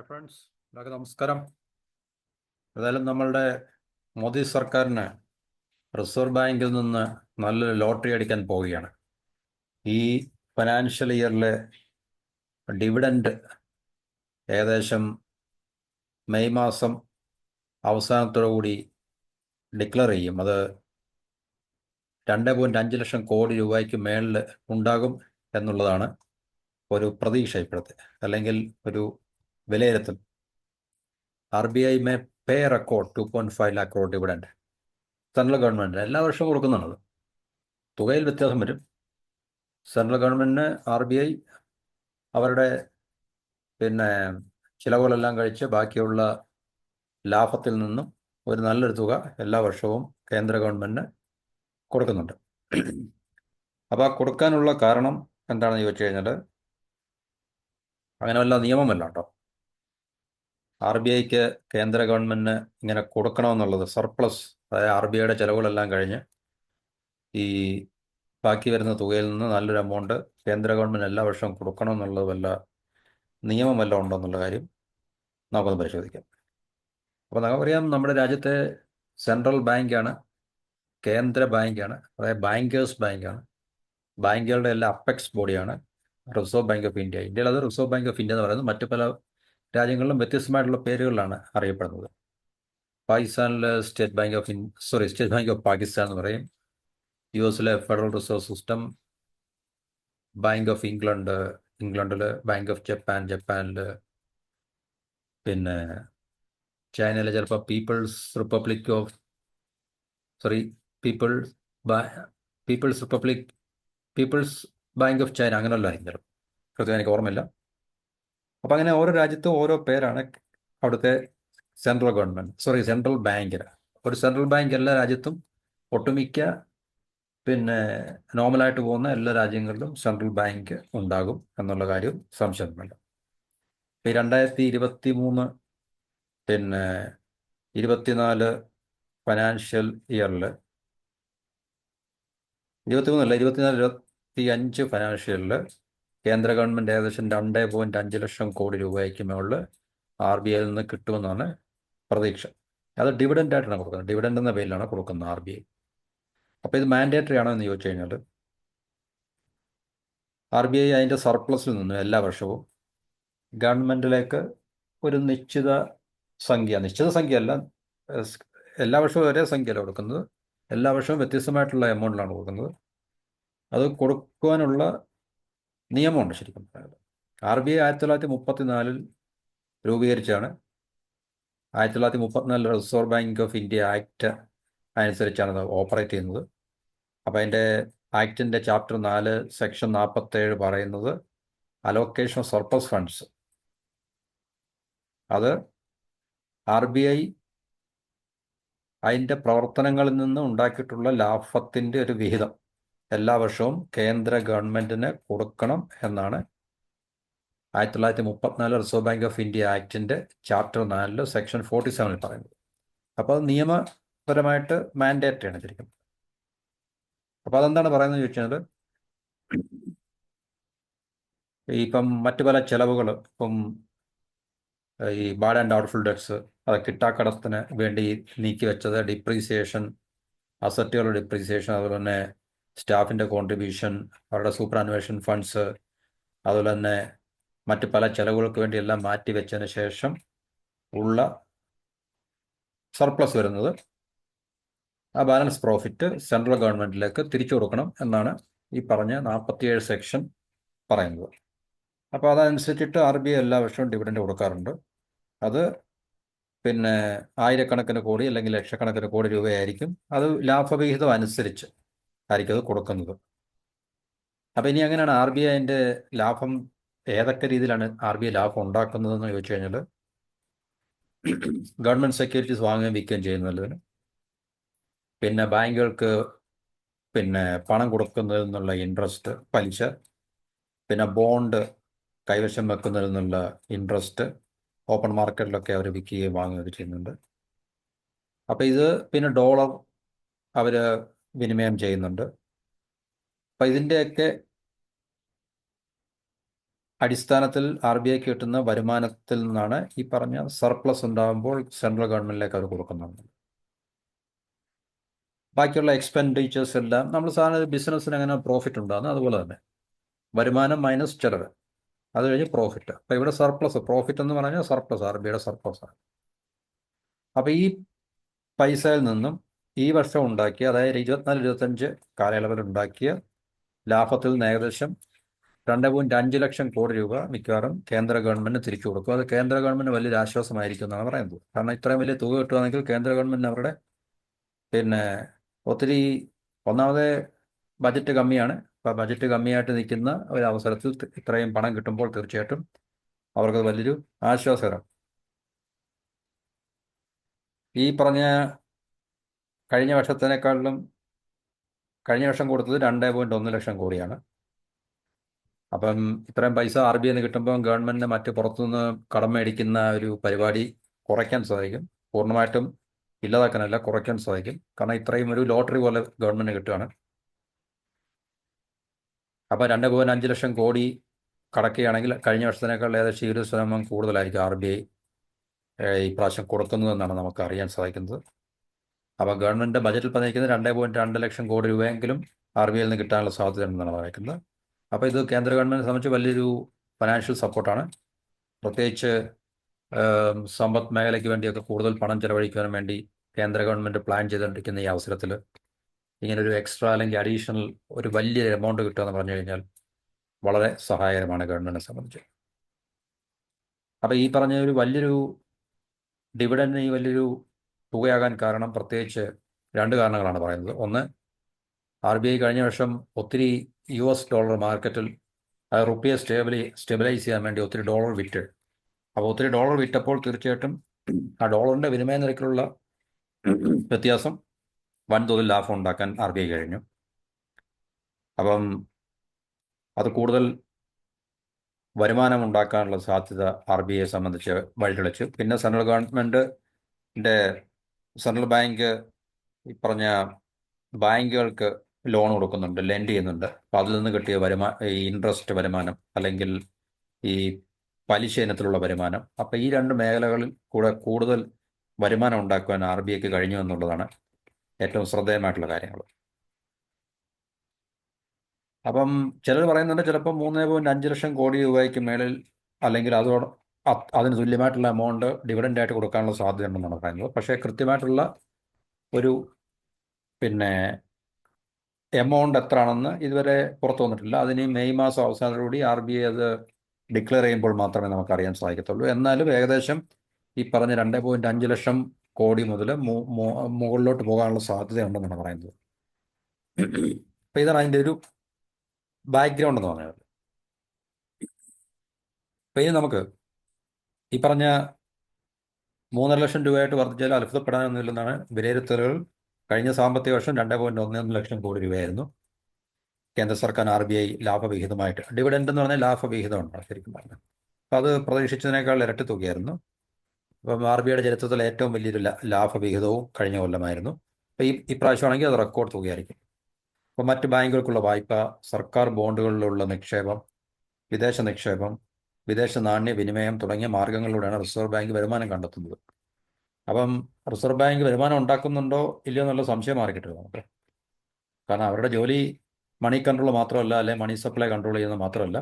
Hi friends, എല്ലാവർക്കും നമസ്കാരം. ഏതായാലും നമ്മളുടെ മോദി സർക്കാരിന് റിസർവ് ബാങ്കിൽ നിന്ന് നല്ലൊരു ലോട്ടറി അടിക്കാൻ പോവുകയാണ്. ഈ ഫിനാൻഷ്യൽ ഇയറിലെ ഡിവിഡൻഡ് ഏകദേശം മെയ് മാസം അവസാനത്തോടുകൂടി ഡിക്ലെയർ ചെയ്യും. അത് 2.5 ലക്ഷം കോടി രൂപയ്ക്ക് മേളിൽ ഉണ്ടാകും എന്നുള്ളതാണ് ഒരു പ്രതീക്ഷ ഇപ്പോഴത്തെ, അല്ലെങ്കിൽ ഒരു വിലയിരുത്തൽ. RBI may pay record 2.5 lakh crore dividend central government എല്ലാ വർഷവും കൊടുക്കുന്നുണ്ട്. തുകയിൽ വ്യത്യാസം വരും. സെൻട്രൽ ഗവൺമെൻറ്റിന് RBI അവരുടെ ചിലവുകളെല്ലാം കഴിച്ച് ബാക്കിയുള്ള ലാഭത്തിൽ നിന്നും ഒരു നല്ലൊരു തുക എല്ലാ വർഷവും കേന്ദ്ര ഗവൺമെൻറ്റിന് കൊടുക്കുന്നുണ്ട്. അപ്പോൾ ആ കൊടുക്കാനുള്ള കാരണം എന്താണെന്ന് ചോദിച്ചു കഴിഞ്ഞാൽ, അങ്ങനെ വല്ല നിയമമല്ല കേട്ടോ. RBIക്ക് കേന്ദ്ര ഗവൺമെൻറ്റിന് ഇങ്ങനെ കൊടുക്കണമെന്നുള്ളത് സർപ്ലസ്, അതായത് RBIയുടെ ചിലവുകളെല്ലാം കഴിഞ്ഞ് ഈ ബാക്കി വരുന്ന തുകയിൽ നിന്ന് നല്ലൊരു എമൗണ്ട് കേന്ദ്ര ഗവൺമെൻറ് എല്ലാ വർഷവും കൊടുക്കണമെന്നുള്ളത് വല്ല നിയമം വല്ലതും ഉണ്ടോ എന്നുള്ള കാര്യം നമുക്കൊന്ന് പരിശോധിക്കാം. അപ്പോൾ നമുക്കറിയാം, നമ്മുടെ രാജ്യത്തെ സെൻട്രൽ ബാങ്കാണ്, കേന്ദ്ര ബാങ്കാണ്, അതായത് ബാങ്കേഴ്സ് ബാങ്കാണ്. ബാങ്കുകളുടെ എല്ലാം അപ്പെക്സ് ബോഡിയാണ് റിസർവ് ബാങ്ക് ഓഫ് ഇന്ത്യ. ഇന്ത്യയിൽ അത് റിസർവ് ബാങ്ക് ഓഫ് ഇന്ത്യ എന്ന് പറയുന്നത്. മറ്റു പല രാജ്യങ്ങളിലും വ്യത്യസ്തമായിട്ടുള്ള പേരുകളിലാണ് അറിയപ്പെടുന്നത്. പാകിസ്ഥാനിൽ സ്റ്റേറ്റ് ബാങ്ക് ഓഫ് പാകിസ്ഥാൻ എന്ന് പറയും. US federal reserve system, bank of ഇംഗ്ലണ്ടിൽ, ബാങ്ക് ഓഫ് ജപ്പാനിൽ, പിന്നെ ചൈനയിലെ ചിലപ്പോൾ പീപ്പിൾസ് ബാങ്ക് ഓഫ് ചൈന, അങ്ങനെയല്ല ചിലപ്പോൾ, കൃത്യം എനിക്ക് ഓർമ്മയില്ല. അപ്പം അങ്ങനെ ഓരോ രാജ്യത്തും ഓരോ പേരാണ് അവിടുത്തെ സെൻട്രൽ ബാങ്കിന്. ഒരു സെൻട്രൽ ബാങ്ക് എല്ലാ രാജ്യത്തും, ഒട്ടുമിക്ക നോർമലായിട്ട് പോകുന്ന എല്ലാ രാജ്യങ്ങളിലും സെൻട്രൽ ബാങ്ക് ഉണ്ടാകും എന്നുള്ള കാര്യം സംശയമൊന്നുമില്ല. ഈ 2023 24 ഫിനാൻഷ്യൽ ഇയറിൽ, 24-25 ഫിനാൻഷ്യലിൽ കേന്ദ്ര ഗവൺമെൻറ് ഏകദേശം 2.5 ലക്ഷം കോടി രൂപയ്ക്ക് മുകളിൽ RBIയിൽ നിന്ന് കിട്ടുമെന്നാണ് പ്രതീക്ഷ. അത് ഡിവിഡൻ്റായിട്ടാണ് കൊടുക്കുന്നത്, ഡിവിഡൻ്റ് എന്ന പേരിലാണ് കൊടുക്കുന്നത് RBI. അപ്പോൾ ഇത് മാൻഡേറ്ററി ആണോ എന്ന് ചോദിച്ചു കഴിഞ്ഞാൽ, RBI അതിൻ്റെ സർപ്ലസിൽ നിന്നും എല്ലാ വർഷവും ഗവൺമെൻറ്റിലേക്ക് ഒരു നിശ്ചിത സംഖ്യയല്ല, എല്ലാ വർഷവും ഒരേ സംഖ്യയല്ല കൊടുക്കുന്നത്, എല്ലാ വർഷവും വ്യത്യസ്തമായിട്ടുള്ള എമൗണ്ടിലാണ് കൊടുക്കുന്നത്. അത് കൊടുക്കുവാനുള്ള നിയമമുണ്ട് ശരിക്കും. RBI 1934 രൂപീകരിച്ചാണ്. 1934 reserve bank of India act അനുസരിച്ചാണ് അത് ഓപ്പറേറ്റ് ചെയ്യുന്നത്. അപ്പോൾ അതിൻ്റെ ആക്ടിൻ്റെ ചാപ്റ്റർ 4 സെക്ഷൻ 47 പറയുന്നത് അലോക്കേഷൻ ഓഫ് സർപ്ലസ് ഫണ്ട്സ്. അത് RBI അതിൻ്റെ പ്രവർത്തനങ്ങളിൽ നിന്ന് ഉണ്ടാക്കിയിട്ടുള്ള ലാഭത്തിൻ്റെ ഒരു വിഹിതം എല്ലാ വർഷവും കേന്ദ്ര ഗവൺമെൻറ്റിന് കൊടുക്കണം എന്നാണ് 1934 റിസർവ് ബാങ്ക് ഓഫ് ഇന്ത്യ ആക്ടിൻ്റെ ചാപ്റ്റർ 4 സെക്ഷൻ 47 പറയുന്നത്. അപ്പോൾ അത് നിയമപരമായിട്ട് മാൻഡേറ്ററി ആണ് ശരിക്കും. അപ്പോൾ അതെന്താണ് പറയുന്നത് ചോദിച്ചാൽ, ഇപ്പം മറ്റു പല ചെലവുകൾ, ഇപ്പം ഈ ബാഡ് ആൻഡ് ഡൗട്ട്ഫുൾ ഡെറ്റ്സ്, അത് കിട്ടാക്കടത്തിന് വേണ്ടി നീക്കി വെച്ചത്, ഡിപ്രീസിയേഷൻ, അസറ്റുകളുടെ ഡിപ്രീസിയേഷൻ, അതുപോലെ തന്നെ സ്റ്റാഫിൻ്റെ കോൺട്രിബ്യൂഷൻ, അവരുടെ സൂപ്പർ അന്വേഷൻ ഫണ്ട്സ്, അതുപോലെ തന്നെ മറ്റ് പല ചെലവുകൾക്ക് വേണ്ടി എല്ലാം മാറ്റി വെച്ചതിന് ശേഷം ഉള്ള സർപ്ലസ് വരുന്നത്, ആ ബാലൻസ് പ്രോഫിറ്റ് സെൻട്രൽ ഗവൺമെൻറ്റിലേക്ക് തിരിച്ചു കൊടുക്കണം എന്നാണ് ഈ പറഞ്ഞ 47 സെക്ഷൻ പറയുന്നത്. അപ്പോൾ അതനുസരിച്ചിട്ട് RBI എല്ലാ വർഷവും ഡിവിഡൻഡ് കൊടുക്കാറുണ്ട്. അത് ആയിരക്കണക്കിന് കോടി അല്ലെങ്കിൽ ലക്ഷക്കണക്കിന് കോടി രൂപയായിരിക്കും. അത് ലാഭവിഹിതം അനുസരിച്ച് ആയിരിക്കും അത് കൊടുക്കുന്നത്. അപ്പോൾ ഇനി എങ്ങനെയാണ് RBI അതിൻ്റെ ലാഭം, ഏതൊക്കെ രീതിയിലാണ് RBI ലാഭം ഉണ്ടാക്കുന്നതെന്ന് ചോദിച്ചു കഴിഞ്ഞാൽ, ഗവൺമെൻറ് സെക്യൂരിറ്റീസ് വാങ്ങുകയും വിൽക്കുകയും ചെയ്യുന്നതിന്, പിന്നെ ബാങ്കുകൾക്ക് പണം കൊടുക്കുന്നതിൽ നിന്നുള്ള ഇൻട്രസ്റ്റ്, പലിശ, പിന്നെ ബോണ്ട് കൈവശം വെക്കുന്നതിൽ നിന്നുള്ള ഇൻട്രസ്റ്റ്, ഓപ്പൺ മാർക്കറ്റിലൊക്കെ അവർ വിൽക്കുകയും വാങ്ങുകയൊക്കെ ചെയ്യുന്നുണ്ട്. അപ്പോൾ ഇത് ഡോളർ അവർ വിനിമയം ചെയ്യുന്നുണ്ട്. അപ്പോൾ ഇതിൻ്റെയൊക്കെ അടിസ്ഥാനത്തിൽ ആർ ബി ഐക്ക് കിട്ടുന്ന വരുമാനത്തിൽ നിന്നാണ് ഈ പറഞ്ഞ സർപ്ലസ് ഉണ്ടാകുമ്പോൾ സെൻട്രൽ ഗവൺമെന്റിലേക്ക് അവർ കൊടുക്കുന്നുണ്ട്. ബാക്കിയുള്ള എക്സ്പെൻഡിച്ചേഴ്സ് എല്ലാം നമ്മൾ സാധാരണ ഒരു ബിസിനസ്സിന് എങ്ങനെ പ്രോഫിറ്റ് ഉണ്ടാകുന്നു അതുപോലെ തന്നെ വരുമാനം മൈനസ് ചെലവ്, അത് കഴിഞ്ഞ് പ്രോഫിറ്റ്. അപ്പോൾ ഇവിടെ സർപ്ലസ്, പ്രോഫിറ്റ് എന്ന് പറഞ്ഞാൽ സർപ്ലസ്, ആർ ബി ഐയുടെ സർപ്ലസ് ആണ്. അപ്പോൾ ഈ പൈസയിൽ നിന്നും ഈ വർഷം ഉണ്ടാക്കിയ, അതായത് 24-25 കാലയളവിൽ ഉണ്ടാക്കിയ ലാഭത്തിൽ നിന്ന് ഏകദേശം 2.5 ലക്ഷം കോടി രൂപ മിക്കവാറും കേന്ദ്ര ഗവൺമെന്റിന് തിരിച്ചു കൊടുക്കും. അത് കേന്ദ്ര ഗവൺമെന്റ് വലിയൊരു ആശ്വാസമായിരിക്കും എന്നാണ് പറയുന്നത്. കാരണം ഇത്രയും വലിയ തുക കിട്ടുകയാണെങ്കിൽ കേന്ദ്ര ഗവൺമെന്റിന് അവരുടെ പിന്നെ ഒത്തിരി, ഒന്നാമത് ബജറ്റ് കമ്മിയാണ്. അപ്പോൾ ബജറ്റ് കമ്മിയായിട്ട് നിൽക്കുന്ന ഒരു അവസരത്തിൽ ഇത്രയും പണം കിട്ടുമ്പോൾ തീർച്ചയായിട്ടും അവർക്ക് വലിയൊരു ആശ്വാസകരം. ഈ പറഞ്ഞ കഴിഞ്ഞ വർഷത്തിനേക്കാളിലും കഴിഞ്ഞ വർഷം കൊടുത്തത് 2.1 ലക്ഷം കോടിയാണ്. അപ്പം ഇത്രയും പൈസ ആർ ബി ഐന്ന് കിട്ടുമ്പോൾ ഗവൺമെന്റിന് മറ്റ് പുറത്തുനിന്ന് കടം മേടിക്കുന്ന ഒരു പരിപാടി കുറയ്ക്കാൻ സാധിക്കും. പൂർണ്ണമായിട്ടും ഇല്ലാതാക്കാനല്ല, കുറയ്ക്കാൻ സാധിക്കും. കാരണം ഇത്രയും ഒരു ലോട്ടറി പോലെ ഗവൺമെന്റ് കിട്ടുകയാണ്. അപ്പോൾ 2.5 ലക്ഷം കോടി കടക്കുകയാണെങ്കിൽ കഴിഞ്ഞ വർഷത്തിനേക്കാൾ ഏകദേശം 20% കൂടുതലായിരിക്കും ആർ ബി ഐ ഈ പ്രാവശ്യം കൊടുക്കുന്നതെന്നാണ് നമുക്ക് അറിയാൻ സാധിക്കുന്നത്. അപ്പോൾ ഗവൺമെന്റിന്റെ ബജറ്റിൽ പറഞ്ഞിരിക്കുന്നത് 2.2 ലക്ഷം കോടി രൂപയെങ്കിലും ആർ ബി ഐയിൽ നിന്ന് കിട്ടാനുള്ള സാധ്യതയുണ്ടെന്നാണ് പറയുന്നത്. അപ്പോൾ ഇത് കേന്ദ്ര ഗവൺമെന്റിനെ സംബന്ധിച്ച് വലിയൊരു ഫിനാൻഷ്യൽ സപ്പോർട്ടാണ്. പ്രത്യേകിച്ച് സമ്പദ് മേഖലയ്ക്ക് വേണ്ടിയൊക്കെ കൂടുതൽ പണം ചെലവഴിക്കുവാൻ വേണ്ടി കേന്ദ്ര ഗവൺമെന്റ് പ്ലാൻ ചെയ്തുകൊണ്ടിരിക്കുന്ന ഈ അവസരത്തിൽ ഇങ്ങനൊരു എക്സ്ട്രാ അല്ലെങ്കിൽ അഡീഷണൽ ഒരു വലിയ എമൗണ്ട് കിട്ടുക എന്ന് പറഞ്ഞു കഴിഞ്ഞാൽ വളരെ സഹായകരമാണ് ഗവൺമെന്റിനെ സംബന്ധിച്ച്. അപ്പോൾ ഈ പറഞ്ഞ ഒരു വലിയൊരു ഡിവിഡൻഡിന് ഈ വലിയൊരു തുകയാകാൻ കാരണം പ്രത്യേകിച്ച് 2 കാരണങ്ങളാണ് പറയുന്നത്. ഒന്ന്, ആർ ബി ഐ കഴിഞ്ഞ വർഷം ഒത്തിരി US ഡോളർ മാർക്കറ്റിൽ റുപ്പിയെ സ്റ്റെബിലൈസ് ചെയ്യാൻ വേണ്ടി ഒത്തിരി ഡോളർ വിറ്റ്. അപ്പോൾ ഒത്തിരി ഡോളർ വിറ്റപ്പോൾ തീർച്ചയായിട്ടും ആ ഡോളറിൻ്റെ വിനിമയ നിരക്കിലുള്ള വ്യത്യാസം വൻതോതിൽ ലാഭം ഉണ്ടാക്കാൻ ആർ ബി ഐ കഴിഞ്ഞു. അപ്പം അത് കൂടുതൽ വരുമാനം ഉണ്ടാക്കാനുള്ള സാധ്യത ആർ ബി ഐയെ സംബന്ധിച്ച് വഴിതെളിച്ചു. പിന്നെ സെൻട്രൽ ഗവൺമെന്റിന്റെ സെൻട്രൽ ബാങ്ക് ഈ പറഞ്ഞ ബാങ്കുകൾക്ക് ലോൺ കൊടുക്കുന്നുണ്ട്, ലെൻഡ് ചെയ്യുന്നുണ്ട്. അപ്പം അതിൽ നിന്ന് കിട്ടിയ ഈ ഇൻട്രസ്റ്റ് വരുമാനം അല്ലെങ്കിൽ ഈ പലിശ ഇനത്തിലുള്ള വരുമാനം, അപ്പം ഈ 2 മേഖലകളിൽ കൂടെ കൂടുതൽ വരുമാനം ഉണ്ടാക്കുവാൻ ആർ ബി ഐക്ക് കഴിഞ്ഞു എന്നുള്ളതാണ് ഏറ്റവും ശ്രദ്ധേയമായിട്ടുള്ള കാര്യങ്ങൾ. അപ്പം ചിലർ പറയുന്നുണ്ട് ചിലപ്പോൾ 3.5 ലക്ഷം കോടി രൂപയ്ക്ക് മേളിൽ അല്ലെങ്കിൽ അതിന് തുല്യമായിട്ടുള്ള എമൗണ്ട് ഡിവിഡൻ്റ് ആയിട്ട് കൊടുക്കാനുള്ള സാധ്യതയുണ്ടെന്നാണ് പറയുന്നത്. പക്ഷേ കൃത്യമായിട്ടുള്ള ഒരു പിന്നെ എമൗണ്ട് എത്രയാണെന്ന് ഇതുവരെ പുറത്തു വന്നിട്ടില്ല. അതിന് മെയ് മാസം അവസാനത്തോടുകൂടി ആർ ബി ഐ അത് ഡിക്ലെയർ ചെയ്യുമ്പോൾ മാത്രമേ നമുക്ക് അറിയാൻ സാധിക്കത്തുള്ളൂ. എന്നാലും ഏകദേശം ഈ പറഞ്ഞ 2.5 ലക്ഷം കോടി മുതൽ മുകളിലോട്ട് പോകാനുള്ള സാധ്യതയുണ്ടെന്നാണ് പറയുന്നത്. അപ്പോൾ ഇതാണ് അതിൻ്റെ ഒരു ബാക്ക്ഗ്രൗണ്ട് എന്ന് പറഞ്ഞത്. അപ്പോൾ ഇനി നമുക്ക് ഈ പറഞ്ഞ 3.5 ലക്ഷം രൂപയായിട്ട് വർദ്ധിച്ചാൽ അത്ഭുതപ്പെടാനൊന്നുമില്ലെന്നാണ് വിലയിരുത്തലുകൾ. കഴിഞ്ഞ സാമ്പത്തിക വർഷം 2.11 ലക്ഷം കോടി രൂപയായിരുന്നു കേന്ദ്ര സർക്കാർ ആർ ബി ഐ ലാഭവിഹിതമായിട്ട്. ഡിവിഡൻഡ് എന്ന് പറഞ്ഞാൽ ലാഭവിഹിതമാണ് ശരിക്കും പറഞ്ഞത്. അപ്പോൾ അത് പ്രതീക്ഷിച്ചതിനേക്കാൾ ഇരട്ടി തുകയായിരുന്നു. അപ്പം ആർ ബി ഐയുടെ ചരിത്രത്തിൽ ഏറ്റവും വലിയൊരു ലാഭവിഹിതവും കഴിഞ്ഞ കൊല്ലമായിരുന്നു. അപ്പോൾ ഈ പ്രാവശ്യമാണെങ്കിൽ അത് റെക്കോർഡ് തുകയായിരിക്കും. അപ്പോൾ മറ്റ് ബാങ്കുകൾക്കുള്ള വായ്പ, സർക്കാർ ബോണ്ടുകളിലുള്ള നിക്ഷേപം, വിദേശ നിക്ഷേപം, വിദേശ നാണ്യ വിനിമയം തുടങ്ങിയ മാർഗങ്ങളിലൂടെയാണ് റിസർവ് ബാങ്ക് വരുമാനം കണ്ടെത്തുന്നത്. അപ്പം റിസർവ് ബാങ്ക് വരുമാനം ഉണ്ടാക്കുന്നുണ്ടോ ഇല്ലയോ എന്നുള്ള സംശയം മാറിക്കിട്ടില്ല നമുക്ക്. കാരണം അവരുടെ ജോലി മണി കൺട്രോൾ മാത്രമല്ല, അല്ലെ മണി സപ്ലൈ കൺട്രോൾ ചെയ്യുന്നത് മാത്രമല്ല,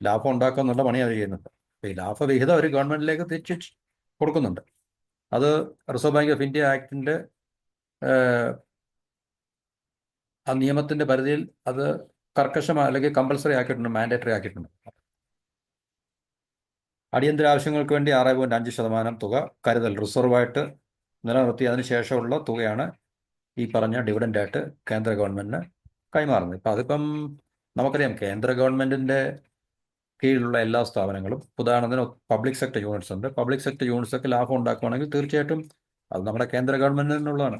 ലാഭം ഉണ്ടാക്കുക എന്നുള്ള പണി അവർ ചെയ്യുന്നുണ്ട്. അപ്പോൾ ഈ ലാഭവിഹിതം അവർ ഗവൺമെന്റിലേക്ക് തിരിച്ച് കൊടുക്കുന്നുണ്ട്. അത് റിസർവ് ബാങ്ക് ഓഫ് ഇന്ത്യ ആക്ടിൻ്റെ ആ നിയമത്തിൻ്റെ പരിധിയിൽ അത് കർക്കശമായി അല്ലെങ്കിൽ കമ്പൽസറി ആക്കിയിട്ടുണ്ട്, മാൻഡേറ്ററി ആക്കിയിട്ടുണ്ട്. അടിയന്തര ആവശ്യങ്ങൾക്ക് വേണ്ടി 6.5% തുക കരുതൽ റിസർവായിട്ട് നിലനിർത്തി അതിനുശേഷമുള്ള തുകയാണ് ഈ പറഞ്ഞ ഡിവിഡൻ്റായിട്ട് കേന്ദ്ര ഗവൺമെന്റിന് കൈമാറുന്നത്. ഇപ്പം അതിപ്പം നമുക്കറിയാം കേന്ദ്ര ഗവൺമെന്റിൻ്റെ കീഴിലുള്ള എല്ലാ സ്ഥാപനങ്ങളും, ഉദാഹരണത്തിന് പബ്ലിക് സെക്ടർ യൂണിറ്റ്സ് ഉണ്ട്. പബ്ലിക് സെക്ടർ യൂണിറ്റ്സ് ഒക്കെ ലാഭം ഉണ്ടാക്കുകയാണെങ്കിൽ തീർച്ചയായിട്ടും അത് നമ്മുടെ കേന്ദ്ര ഗവൺമെന്റിനുള്ളതാണ്.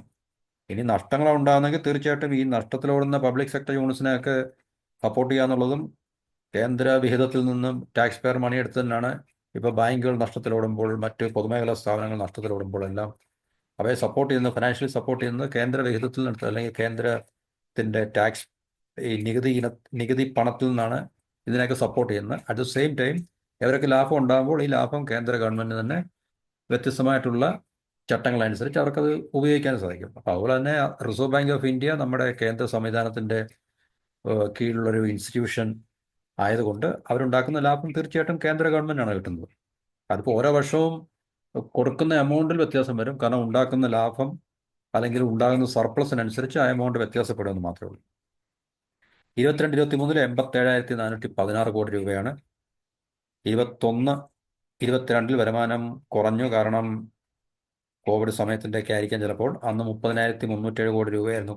ഇനി നഷ്ടങ്ങൾ ഉണ്ടാകുന്നെങ്കിൽ തീർച്ചയായിട്ടും ഈ നഷ്ടത്തിലോടുന്ന പബ്ലിക് സെക്ടർ യൂണിറ്റ്സിനെയൊക്കെ സപ്പോർട്ട് ചെയ്യുക എന്നുള്ളതും കേന്ദ്ര വിഹിതത്തിൽ നിന്നും ടാക്സ് പെയർ മണി എടുത്തതിനാണ്. ഇപ്പോൾ ബാങ്കുകൾ നഷ്ടത്തിലോടുമ്പോൾ, മറ്റ് പൊതുമേഖലാ സ്ഥാപനങ്ങൾ നഷ്ടത്തിലോടുമ്പോൾ എല്ലാം അവയെ സപ്പോർട്ട് ചെയ്യുന്നത്, ഫിനാൻഷ്യലി സപ്പോർട്ട് ചെയ്യുന്നത് കേന്ദ്ര വിഹിതത്തിൽ നിന്ന് അല്ലെങ്കിൽ കേന്ദ്രത്തിൻ്റെ ടാക്സ് ഈ നികുതി പണത്തിൽ നിന്നാണ് ഇതിനൊക്കെ സപ്പോർട്ട് ചെയ്യുന്ന. അറ്റ് ദ സെയിം ടൈം ഇവരൊക്കെ ലാഭം ഉണ്ടാകുമ്പോൾ ഈ ലാഭം കേന്ദ്ര ഗവൺമെൻറ് തന്നെ വ്യത്യസ്തമായിട്ടുള്ള ചട്ടങ്ങളനുസരിച്ച് അവർക്കത് ഉപയോഗിക്കാൻ സാധിക്കും. അപ്പോൾ അതുപോലെ തന്നെ റിസർവ് ബാങ്ക് ഓഫ് ഇന്ത്യ നമ്മുടെ കേന്ദ്ര സംവിധാനത്തിൻ്റെ കീഴിലുള്ളൊരു ഇൻസ്റ്റിറ്റ്യൂഷൻ ആയതുകൊണ്ട് അവരുണ്ടാക്കുന്ന ലാഭം തീർച്ചയായിട്ടും കേന്ദ്ര ഗവൺമെൻറ്റാണ് കിട്ടുന്നത്. അതിപ്പോൾ ഓരോ വർഷവും കൊടുക്കുന്ന എമൗണ്ടിൽ വ്യത്യാസം വരും, കാരണം ഉണ്ടാക്കുന്ന ലാഭം അല്ലെങ്കിൽ ഉണ്ടാകുന്ന സർപ്ലസിനനുസരിച്ച് ആ എമൗണ്ട് വ്യത്യാസപ്പെടുമെന്ന് മാത്രമേ ഉള്ളൂ. 22-23 87,416 കോടി രൂപയാണ്. 21-22 വരുമാനം കുറഞ്ഞു, കാരണം കോവിഡ് സമയത്തിൻ്റെയൊക്കെ ആയിരിക്കാം ചിലപ്പോൾ. അന്ന് 30,307 കോടി രൂപയായിരുന്നു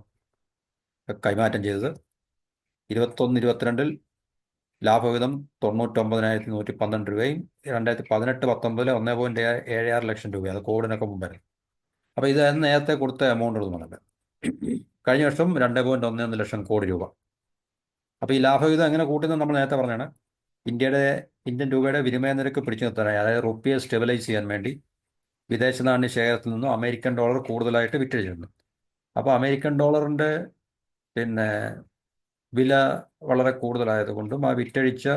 കൈമാറ്റം ചെയ്തത്. 21-22 ലാഭവിഹിതം 99,112 രൂപയും 2018-19 1.76 ലക്ഷം രൂപ. അത് കോവിഡിനൊക്കെ മുമ്പായിരുന്നു. അപ്പോൾ ഇത് നേരത്തെ കൊടുത്ത എമൗണ്ടുകളൊന്നുമല്ല. കഴിഞ്ഞ വർഷം 2.11 ലക്ഷം കോടി രൂപ. അപ്പോൾ ഈ ലാഭവിഹിതം എങ്ങനെ കൂട്ടുന്നത് നമ്മൾ നേരത്തെ പറഞ്ഞാണ്. ഇന്ത്യൻ രൂപയുടെ വിനിമയ നിരക്ക് പിടിച്ചു നിർത്താനായി, അതായത് റുപ്പിയെ സ്റ്റെബിലൈസ് ചെയ്യാൻ വേണ്ടി വിദേശ നാണ്യ ശേഖരത്തിൽ നിന്നും അമേരിക്കൻ ഡോളർ കൂടുതലായിട്ട് വിറ്റഴിച്ചിരുന്നു. അപ്പോൾ അമേരിക്കൻ ഡോളറിൻ്റെ പിന്നെ വില വളരെ കൂടുതലായതുകൊണ്ടും ആ വിറ്റഴിച്ച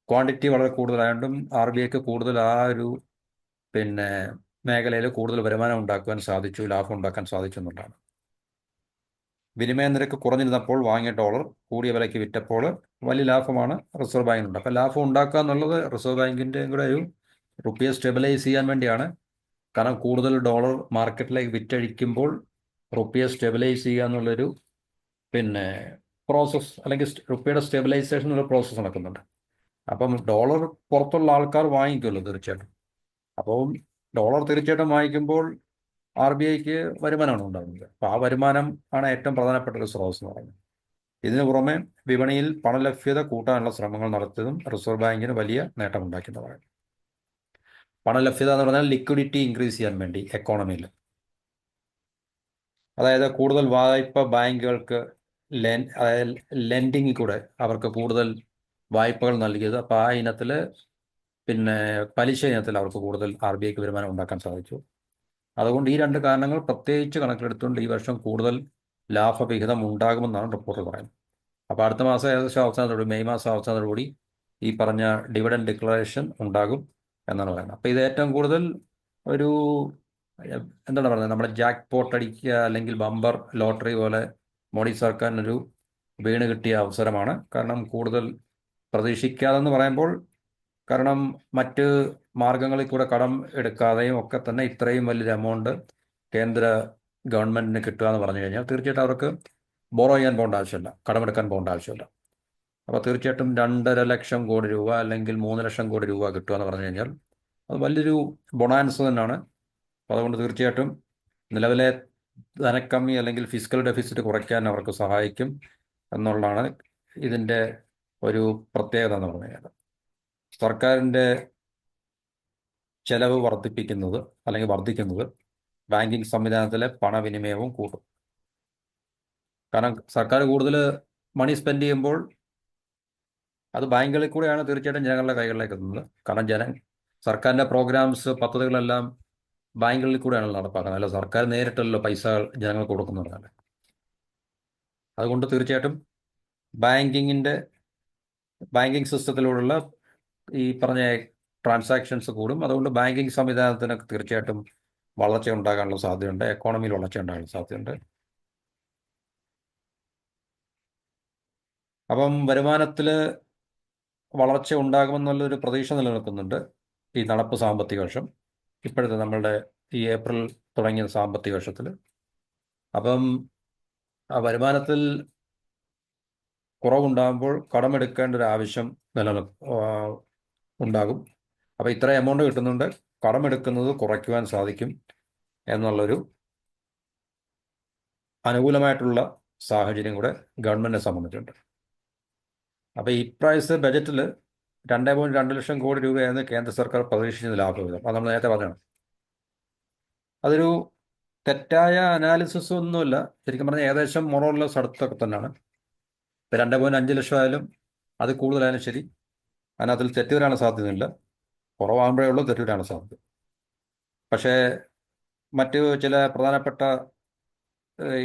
ക്വാണ്ടിറ്റി വളരെ കൂടുതലായതുകൊണ്ടും RBIക്ക് കൂടുതൽ ആ ഒരു മേഖലയിൽ കൂടുതൽ വരുമാനം ഉണ്ടാക്കുവാൻ സാധിച്ചു, ലാഭം ഉണ്ടാക്കാൻ സാധിച്ചു എന്നുള്ളതാണ്. വിനിമയ നിരക്ക് കുറഞ്ഞിരുന്നപ്പോൾ വാങ്ങിയ ഡോളർ കൂടിയ വിലയ്ക്ക് വിറ്റപ്പോൾ വലിയ ലാഭമാണ് റിസർവ് ബാങ്കിനുണ്ട്. അപ്പോൾ ലാഭം ഉണ്ടാക്കുക എന്നുള്ളത് റിസർവ് ബാങ്കിൻ്റെ കൂടെ ഒരു റുപ്പിയെ സ്റ്റെബിലൈസ് ചെയ്യാൻ വേണ്ടിയാണ്. കാരണം കൂടുതൽ ഡോളർ മാർക്കറ്റിലേക്ക് വിറ്റഴിക്കുമ്പോൾ റുപ്പിയെ സ്റ്റെബിലൈസ് ചെയ്യുക എന്നുള്ളൊരു പ്രോസസ്സ്, അല്ലെങ്കിൽ റുപ്പിയുടെ സ്റ്റെബിലൈസേഷൻ എന്നുള്ള പ്രോസസ്സ് നടക്കുന്നുണ്ട്. അപ്പം ഡോളർ പുറത്തുള്ള ആൾക്കാർ വാങ്ങിക്കുമല്ലോ തീർച്ചയായിട്ടും. അപ്പം ഡോളർ തീർച്ചയായിട്ടും വാങ്ങിക്കുമ്പോൾ RBIക്ക് വരുമാനമാണ് ഉണ്ടാകുന്നത്. അപ്പോൾ ആ വരുമാനം ആണ് ഏറ്റവും പ്രധാനപ്പെട്ട ഒരു സ്രോതസ് എന്ന് പറയുന്നത്. ഇതിനു പുറമെ വിപണിയിൽ പണലഭ്യത കൂട്ടാനുള്ള ശ്രമങ്ങൾ നടത്തിയതും റിസർവ് ബാങ്കിന് വലിയ നേട്ടമുണ്ടാക്കുന്നതാണ്. പണലഭ്യത എന്ന് പറഞ്ഞാൽ ലിക്വിഡിറ്റി ഇൻക്രീസ് ചെയ്യാൻ വേണ്ടി എക്കോണമിയിൽ, അതായത് കൂടുതൽ വായ്പ ബാങ്കുകൾക്ക് അതായത് ലെൻഡിങ്ങിൽ കൂടെ അവർക്ക് കൂടുതൽ വായ്പകൾ നൽകിയത്. അപ്പോൾ ആ ഇനത്തിൽ പലിശ ഇനത്തിൽ അവർക്ക് കൂടുതൽ RBIക്ക് വരുമാനം ഉണ്ടാക്കാൻ സാധിച്ചു. അതുകൊണ്ട് ഈ രണ്ട് കാരണങ്ങൾ പ്രത്യേകിച്ച് കണക്കിലെടുത്തുകൊണ്ട് ഈ വർഷം കൂടുതൽ ലാഭവിഹിതം ഉണ്ടാകുമെന്നാണ് റിപ്പോർട്ട് പറയുന്നത്. അപ്പോൾ അടുത്ത മാസം ഏകദേശം അവസാനത്തോടുകൂടി, മെയ് മാസം അവസാനത്തോടുകൂടി ഈ പറഞ്ഞ ഡിവിഡൻഡ് ഡിക്ലറേഷൻ ഉണ്ടാകും എന്നാണ് പറയുന്നത്. അപ്പോൾ ഇത് ഏറ്റവും കൂടുതൽ ഒരു എന്താണ് പറയുന്നത്, നമ്മുടെ ജാക്ക് പോട്ട് അടിക്കുക അല്ലെങ്കിൽ ബമ്പർ ലോട്ടറി പോലെ മോഡി സർക്കാരിനൊരു വീണ് കിട്ടിയ അവസരമാണ്. കാരണം കൂടുതൽ പ്രതീക്ഷിക്കാതെന്ന് പറയുമ്പോൾ, കാരണം മറ്റ് മാർഗങ്ങളിൽ കൂടെ കടം എടുക്കാതെയും ഒക്കെ തന്നെ ഇത്രയും വലിയൊരു എമൗണ്ട് കേന്ദ്ര ഗവൺമെൻറ്റിന് കിട്ടുക എന്ന് പറഞ്ഞു കഴിഞ്ഞാൽ തീർച്ചയായിട്ടും അവർക്ക് ബോറോ ചെയ്യാൻ പോകേണ്ട ആവശ്യമില്ല, കടമെടുക്കാൻ പോകേണ്ട ആവശ്യമില്ല. അപ്പോൾ തീർച്ചയായിട്ടും 2.5 ലക്ഷം കോടി രൂപ അല്ലെങ്കിൽ 3 ലക്ഷം കോടി രൂപ കിട്ടുക എന്ന് പറഞ്ഞു കഴിഞ്ഞാൽ അത് വലിയൊരു ബൊണാൻസ് തന്നെയാണ്. അപ്പോൾ അതുകൊണ്ട് തീർച്ചയായിട്ടും നിലവിലെ ധനക്കമ്മി അല്ലെങ്കിൽ ഫിസിക്കൽ ഡെഫിസിറ്റ് കുറയ്ക്കാൻ അവർക്ക് സഹായിക്കും എന്നുള്ളതാണ് ഇതിൻ്റെ ഒരു പ്രത്യേകത എന്ന് പറഞ്ഞു കഴിഞ്ഞാൽ. സർക്കാരിൻ്റെ ചെലവ് വർദ്ധിക്കുന്നത് ബാങ്കിങ് സംവിധാനത്തിലെ പണവിനിമയവും കൂട്ടും. കാരണം സർക്കാർ കൂടുതൽ മണി സ്പെൻഡ് ചെയ്യുമ്പോൾ അത് ബാങ്കുകളിൽ കൂടെയാണ് തീർച്ചയായിട്ടും ജനങ്ങളുടെ കൈകളിലേക്ക് എത്തുന്നത്. കാരണം സർക്കാരിൻ്റെ പ്രോഗ്രാംസ്, പദ്ധതികളെല്ലാം ബാങ്കുകളിൽ കൂടെയാണ് നടപ്പാക്കുന്നത്, അല്ല സർക്കാർ നേരിട്ടല്ലോ പൈസ ജനങ്ങൾക്ക് കൊടുക്കുന്നതാണ്. അതുകൊണ്ട് തീർച്ചയായിട്ടും ബാങ്കിങ് സിസ്റ്റത്തിലൂടെയുള്ള ഈ പറഞ്ഞ ട്രാൻസാക്ഷൻസ് കൂടും. അതുകൊണ്ട് ബാങ്കിങ് സംവിധാനത്തിന് തീർച്ചയായിട്ടും വളർച്ച ഉണ്ടാകാനുള്ള സാധ്യതയുണ്ട്, എക്കോണമിയിൽ വളർച്ച ഉണ്ടാകാനുള്ള സാധ്യതയുണ്ട്. അപ്പം വരുമാനത്തിൽ വളർച്ച ഉണ്ടാകുമെന്നുള്ളൊരു പ്രതീക്ഷ നിലനിൽക്കുന്നുണ്ട് ഈ നടപ്പ് സാമ്പത്തിക വർഷം, ഇപ്പോഴത്തെ നമ്മളുടെ ഈ ഏപ്രിൽ തുടങ്ങിയ സാമ്പത്തിക വർഷത്തിൽ. അപ്പം ആ വരുമാനത്തിൽ കുറവുണ്ടാകുമ്പോൾ കടമെടുക്കേണ്ട ഒരു ആവശ്യം ഉണ്ടാകും. അപ്പോൾ ഇത്ര എമൗണ്ട് കിട്ടുന്നുണ്ട്, കടമെടുക്കുന്നത് കുറയ്ക്കുവാൻ സാധിക്കും എന്നുള്ളൊരു അനുകൂലമായിട്ടുള്ള സാഹചര്യം കൂടെ ഗവൺമെൻറ്റിനെ സംബന്ധിച്ചുണ്ട്. അപ്പോൾ ഇപ്രാവശ്യത്തെ ബജറ്റിൽ 2.2 ലക്ഷം കോടി രൂപയായിരുന്നു കേന്ദ്ര സർക്കാർ പ്രതീക്ഷിക്കുന്ന ലാഭവിഹിതം. അത് നമ്മൾ നേരത്തെ പറഞ്ഞതാണ്. അതൊരു തെറ്റായ അനാലിസിസ് ഒന്നുമില്ല, ശരിക്കും പറഞ്ഞാൽ ഏകദേശം മൊറോർലെസ് അടുത്തൊക്കെ തന്നെയാണ്. ഇപ്പോൾ 2.5 ലക്ഷം ആയാലും അത് കൂടുതലായാലും ശരി, അതിനകത്തിൽ തെറ്റ് വരാനുള്ള സാധ്യതയില്ല. കുറവാകുമ്പോഴേ ഉള്ളൂ തെറ്റ് വരാനുള്ള സാധ്യത. പക്ഷേ മറ്റ് ചില പ്രധാനപ്പെട്ട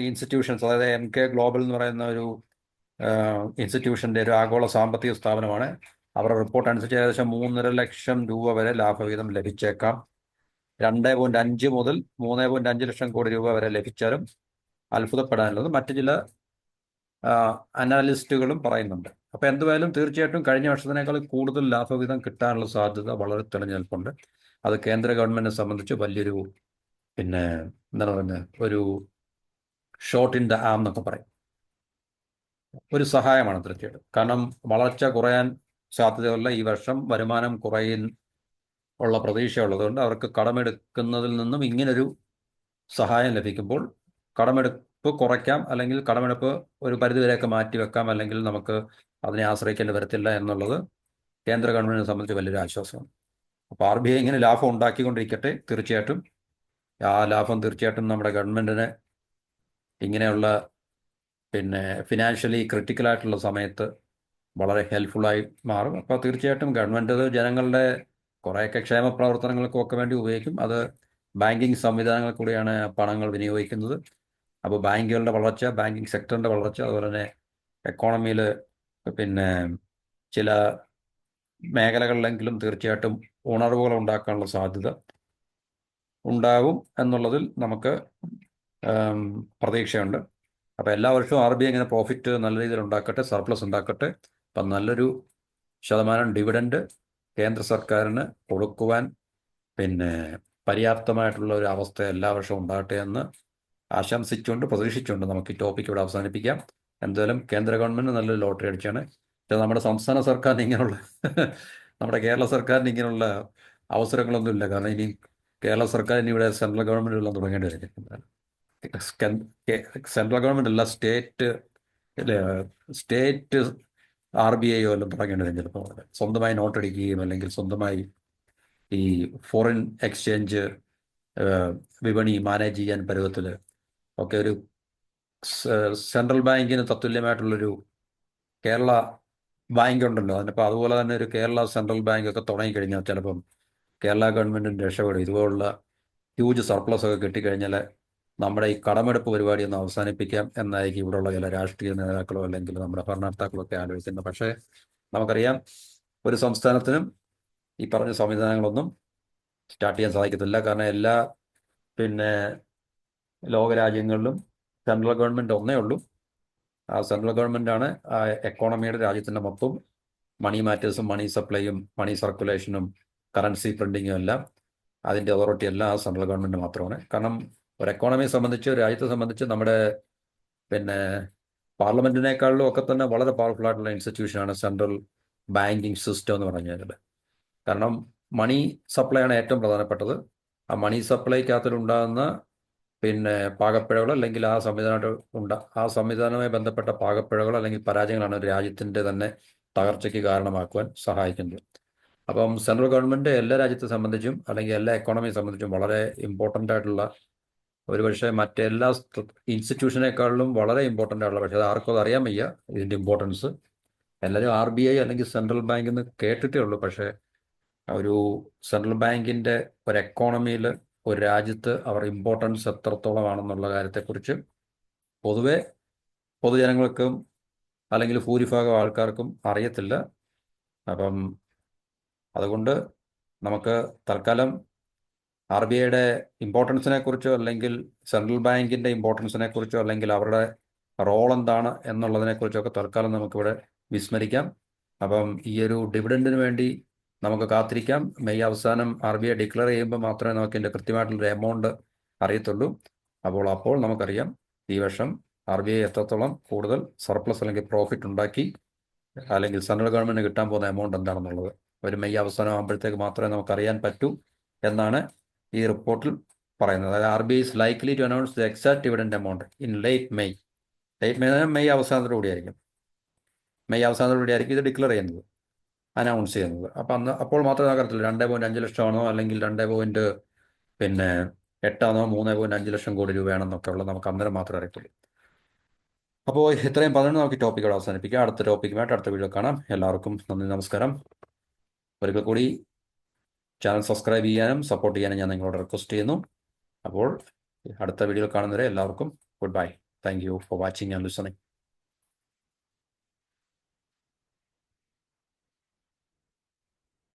ഇൻസ്റ്റിറ്റ്യൂഷൻസ്, അതായത് MK ഗ്ലോബൽ എന്ന് പറയുന്ന ഒരു ഇൻസ്റ്റിറ്റ്യൂഷൻ്റെ ഒരു ആഗോള സാമ്പത്തിക സ്ഥാപനമാണ്. അവരുടെ റിപ്പോർട്ട് അനുസരിച്ച് ഏകദേശം 3.5 ലക്ഷം രൂപ വരെ ലാഭവിഹിതം ലഭിച്ചേക്കാം. 2.5 മുതൽ 3.5 ലക്ഷം കോടി രൂപ വരെ ലഭിച്ചാലും അത്ഭുതപ്പെടാനുള്ളത് മറ്റു ചില അനാലിസ്റ്റുകളും പറയുന്നുണ്ട്. അപ്പോൾ എന്തുവായാലും തീർച്ചയായിട്ടും കഴിഞ്ഞ വർഷത്തിനേക്കാൾ കൂടുതൽ ലാഭവിഹിതം കിട്ടാനുള്ള സാധ്യത വളരെ തെളിഞ്ഞു നിൽപ്പുണ്ട്. അത് കേന്ദ്ര ഗവൺമെന്റിനെ സംബന്ധിച്ച് വലിയൊരു എന്താണ് പറയുന്നത്, ഒരു ഷോട്ട് ഇൻ ദ ആം എന്നൊക്കെ പറയും, ഒരു സഹായമാണ് തീർച്ചയായിട്ടും. കാരണം വളർച്ച കുറയാൻ സാധ്യതയുള്ള ഈ വർഷം വരുമാനം കുറയാൻ ഉള്ള പ്രതീക്ഷയുള്ളതുകൊണ്ട് അവർക്ക് കടമെടുക്കുന്നതിൽ നിന്നും ഇങ്ങനൊരു സഹായം ലഭിക്കുമ്പോൾ കടമെടുപ്പ് കുറയ്ക്കാം, അല്ലെങ്കിൽ കടമെടുപ്പ് ഒരു പരിധിവരെയൊക്കെ മാറ്റിവെക്കാം, അല്ലെങ്കിൽ നമുക്ക് അതിനെ ആശ്രയിക്കേണ്ടി വരത്തില്ല എന്നുള്ളത് കേന്ദ്ര ഗവൺമെന്റിനെ സംബന്ധിച്ച് വലിയൊരു ആശ്വാസമാണ്. അപ്പോൾ RBI ഇങ്ങനെ ലാഭം ഉണ്ടാക്കിക്കൊണ്ടിരിക്കട്ടെ. തീർച്ചയായിട്ടും ആ ലാഭം തീർച്ചയായിട്ടും നമ്മുടെ ഗവൺമെന്റിന് ഇങ്ങനെയുള്ള ഫിനാൻഷ്യലി ക്രിട്ടിക്കലായിട്ടുള്ള സമയത്ത് വളരെ ഹെൽപ്ഫുള്ളായി മാറും. അപ്പോൾ തീർച്ചയായിട്ടും ഗവൺമെൻറ് ജനങ്ങളുടെ കുറേയൊക്കെ ക്ഷേമ പ്രവർത്തനങ്ങൾക്കൊക്കെ വേണ്ടി ഉപയോഗിക്കും. അത് ബാങ്കിങ് സംവിധാനങ്ങൾ കൂടിയാണ് പണങ്ങൾ വിനിയോഗിക്കുന്നത്. അപ്പോൾ ബാങ്കുകളുടെ വളർച്ച, ബാങ്കിങ് സെക്ടറിൻ്റെ വളർച്ച, അതുപോലെ തന്നെ എക്കോണമിയിൽ ചില മേഖലകളിലെങ്കിലും തീർച്ചയായിട്ടും ഉണർവുകൾ ഉണ്ടാക്കാനുള്ള സാധ്യത ഉണ്ടാകും എന്നുള്ളതിൽ നമുക്ക് പ്രതീക്ഷയുണ്ട്. അപ്പോൾ എല്ലാ വർഷവും RBI ഇങ്ങനെ പ്രോഫിറ്റ് നല്ല രീതിയിൽ ഉണ്ടാക്കട്ടെ, സർപ്ലസ് ഉണ്ടാക്കട്ടെ. അപ്പം നല്ലൊരു ശതമാനം ഡിവിഡൻഡ് കേന്ദ്ര സർക്കാരിന് കൊടുക്കുവാൻ പര്യാപ്തമായിട്ടുള്ള ഒരു അവസ്ഥ എല്ലാ വർഷവും ഉണ്ടാകട്ടെ എന്ന് ആശംസിച്ചുകൊണ്ട് പ്രതീക്ഷിച്ചുകൊണ്ട് നമുക്ക് ഈ ടോപ്പിക്ക് ഇവിടെ അവസാനിപ്പിക്കാം. എന്തായാലും കേന്ദ്ര ഗവൺമെൻറ് നല്ലൊരു ലോട്ടറി അടിച്ചാണ്. നമ്മുടെ സംസ്ഥാന സർക്കാരിന് ഇങ്ങനെയുള്ള നമ്മുടെ കേരള സർക്കാരിന് ഇങ്ങനെയുള്ള അവസരങ്ങളൊന്നുമില്ല. കാരണം ഇനി കേരള സർക്കാരിന് ഇവിടെ സെൻട്രൽ ഗവൺമെൻറ് എല്ലാം തുടങ്ങേണ്ടി വരും. സെൻട്രൽ ഗവൺമെൻറ് അല്ല, സ്റ്റേറ്റ് RBI എല്ലാം തുടങ്ങേണ്ടി വരും ചിലപ്പോൾ. സ്വന്തമായി നോട്ടടിക്കുകയും അല്ലെങ്കിൽ സ്വന്തമായി ഈ ഫോറിൻ എക്സ്ചേഞ്ച് വിപണി മാനേജ് ചെയ്യാൻ പരുവത്തിൽ ഒക്കെ ഒരു സെൻട്രൽ ബാങ്കിന് തത്തുല്യമായിട്ടുള്ളൊരു കേരള ബാങ്ക് ഉണ്ടല്ലോ. അതിനിപ്പോൾ അതുപോലെ തന്നെ ഒരു കേരള സെൻട്രൽ ബാങ്ക് ഒക്കെ തുടങ്ങിക്കഴിഞ്ഞാൽ ചിലപ്പം കേരള ഗവൺമെൻറ്റിൻ്റെ രക്ഷപ്പെടും. ഇതുപോലുള്ള ഹ്യൂജ് സർപ്ലസ് ഒക്കെ കിട്ടിക്കഴിഞ്ഞാൽ നമ്മുടെ ഈ കടമെടുപ്പ് പരിപാടി ഒന്ന് അവസാനിപ്പിക്കാം എന്നായിരിക്കും ഇവിടെയുള്ള ചില രാഷ്ട്രീയ നേതാക്കളോ അല്ലെങ്കിൽ നമ്മുടെ ഭരണകർത്താക്കളോ ഒക്കെ ആലോചിക്കുന്നത്. പക്ഷേ നമുക്കറിയാം, ഒരു സംസ്ഥാനത്തിനും ഈ പറഞ്ഞ സംവിധാനങ്ങളൊന്നും സ്റ്റാർട്ട് ചെയ്യാൻ സാധിക്കത്തില്ല. കാരണം എല്ലാ ലോകരാജ്യങ്ങളിലും സെൻട്രൽ ഗവൺമെൻറ് ഒന്നേ ഉള്ളൂ. ആ സെൻട്രൽ ഗവൺമെൻറ്റാണ് ആ എക്കോണമിയുടെ രാജ്യത്തിൻ്റെ മൊത്തം മണി മാറ്റേഴ്സും മണി സപ്ലൈയും മണി സർക്കുലേഷനും കറൻസി പ്രിൻറ്റിങ്ങും എല്ലാം അതിൻ്റെ അതോറിറ്റി എല്ലാം ആ സെൻട്രൽ ഗവൺമെൻറ് മാത്രമാണ്. കാരണം ഒരു എക്കോണമിയെ സംബന്ധിച്ച്, ഒരു രാജ്യത്തെ സംബന്ധിച്ച് നമ്മുടെ പാർലമെൻറ്റിനേക്കാളിലും ഒക്കെ തന്നെ വളരെ പവർഫുൾ ആയിട്ടുള്ള ഇൻസ്റ്റിറ്റ്യൂഷനാണ് സെൻട്രൽ ബാങ്കിങ് സിസ്റ്റം എന്ന് പറഞ്ഞു കഴിഞ്ഞാൽ. കാരണം മണി സപ്ലൈ ആണ് ഏറ്റവും പ്രധാനപ്പെട്ടത്. ആ മണി സപ്ലൈക്കകത്തിലുണ്ടാകുന്ന പാകപ്പിഴകൾ അല്ലെങ്കിൽ ആ സംവിധാനവുമായി ബന്ധപ്പെട്ട പാകപ്പിഴകൾ അല്ലെങ്കിൽ പരാജയങ്ങളാണ് ഒരു രാജ്യത്തിൻ്റെ തന്നെ തകർച്ചയ്ക്ക് കാരണമാക്കുവാൻ സഹായിക്കുന്നത്. അപ്പം സെൻട്രൽ ഗവൺമെൻറ് എല്ലാ രാജ്യത്തെ സംബന്ധിച്ചും അല്ലെങ്കിൽ എല്ലാ എക്കോണമിയെ സംബന്ധിച്ചും വളരെ ഇമ്പോർട്ടൻ്റ് ആയിട്ടുള്ള, ഒരുപക്ഷെ മറ്റെല്ലാ ഇൻസ്റ്റിറ്റ്യൂഷനേക്കാളിലും വളരെ ഇമ്പോർട്ടൻ്റ് ആയിട്ടുള്ള, പക്ഷേ അത് ആർക്കും അത് അറിയാൻ വയ്യ ഇതിൻ്റെ ഇമ്പോർട്ടൻസ്. എല്ലാവരും RBI അല്ലെങ്കിൽ സെൻട്രൽ ബാങ്ക് എന്ന് കേട്ടിട്ടേ ഉള്ളൂ. പക്ഷേ ഒരു സെൻട്രൽ ബാങ്കിൻ്റെ ഒരു എക്കോണമിയിൽ ഒരു രാജ്യത്ത് അവർ ഇമ്പോർട്ടൻസ് എത്രത്തോളമാണെന്നുള്ള കാര്യത്തെക്കുറിച്ച് പൊതുവെ പൊതുജനങ്ങൾക്കും അല്ലെങ്കിൽ ഭൂരിഭാഗം ആൾക്കാർക്കും അറിയത്തില്ല. അപ്പം അതുകൊണ്ട് നമുക്ക് തൽക്കാലം RBIയുടെ ഇമ്പോർട്ടൻസിനെ കുറിച്ചോ അല്ലെങ്കിൽ സെൻട്രൽ ബാങ്കിൻ്റെ ഇമ്പോർട്ടൻസിനെ കുറിച്ചോ അല്ലെങ്കിൽ അവരുടെ റോൾ എന്താണ് എന്നുള്ളതിനെക്കുറിച്ചൊക്കെ തൽക്കാലം നമുക്കിവിടെ വിസ്മരിക്കാം. അപ്പം ഈ ഒരു ഡിവിഡൻഡിന് വേണ്ടി നമുക്ക് കാത്തിരിക്കാം. മെയ് അവസാനം RBI ഡിക്ലെയർ ചെയ്യുമ്പോൾ മാത്രമേ നമുക്ക് ഇതിൻ്റെ കൃത്യമായിട്ടുള്ളൊരു എമൗണ്ട് അറിയത്തുള്ളൂ. അപ്പോൾ നമുക്കറിയാം ഈ വർഷം RBI എത്രത്തോളം കൂടുതൽ സർപ്ലസ് അല്ലെങ്കിൽ പ്രോഫിറ്റ് ഉണ്ടാക്കി, അല്ലെങ്കിൽ സെൻട്രൽ ഗവൺമെൻറ് കിട്ടാൻ പോകുന്ന എമൗണ്ട് എന്താണെന്നുള്ളത് ഒരു മെയ് അവസാനം ആകുമ്പോഴത്തേക്ക് മാത്രമേ നമുക്കറിയാൻ പറ്റൂ എന്നാണ് ഈ റിപ്പോർട്ടിൽ പറയുന്നത്. അതായത് RBI is likely to announce the exact dividend amount in late May. May അവസാനത്തോടുകൂടിയായിരിക്കും ഇത് ഡിക്ലെയർ ചെയ്യുന്നത്, അനൗൺസ് ചെയ്യുന്നത്. അപ്പോൾ മാത്രമേ നമുക്കറിയത്തില്ല 2.5 ലക്ഷമാണോ അല്ലെങ്കിൽ 2.8 3.5 ലക്ഷം കോടി രൂപയാണെന്നൊക്കെ ഉള്ളത് നമുക്ക് അന്നേരം മാത്രമേ അറിയത്തുള്ളൂ. അപ്പോൾ ഇത്രയും പറഞ്ഞ് നമുക്ക് ഈ ടോപ്പിക്കുകൾ അവസാനിപ്പിക്കാം. അടുത്ത ടോപ്പിക്കുമായിട്ട് അടുത്ത വീഡിയോ കാണാം. എല്ലാവർക്കും നന്ദി, നമസ്കാരം. ഒരിക്കൽ കൂടി ചാനൽ സബ്സ്ക്രൈബ് ചെയ്യാനും സപ്പോർട്ട് ചെയ്യാനും ഞാൻ നിങ്ങളോട് റിക്വസ്റ്റ് ചെയ്യുന്നു. അപ്പോൾ അടുത്ത വീഡിയോ കാണുന്നവരെ എല്ലാവർക്കും good bye. Thank you for watching and listening.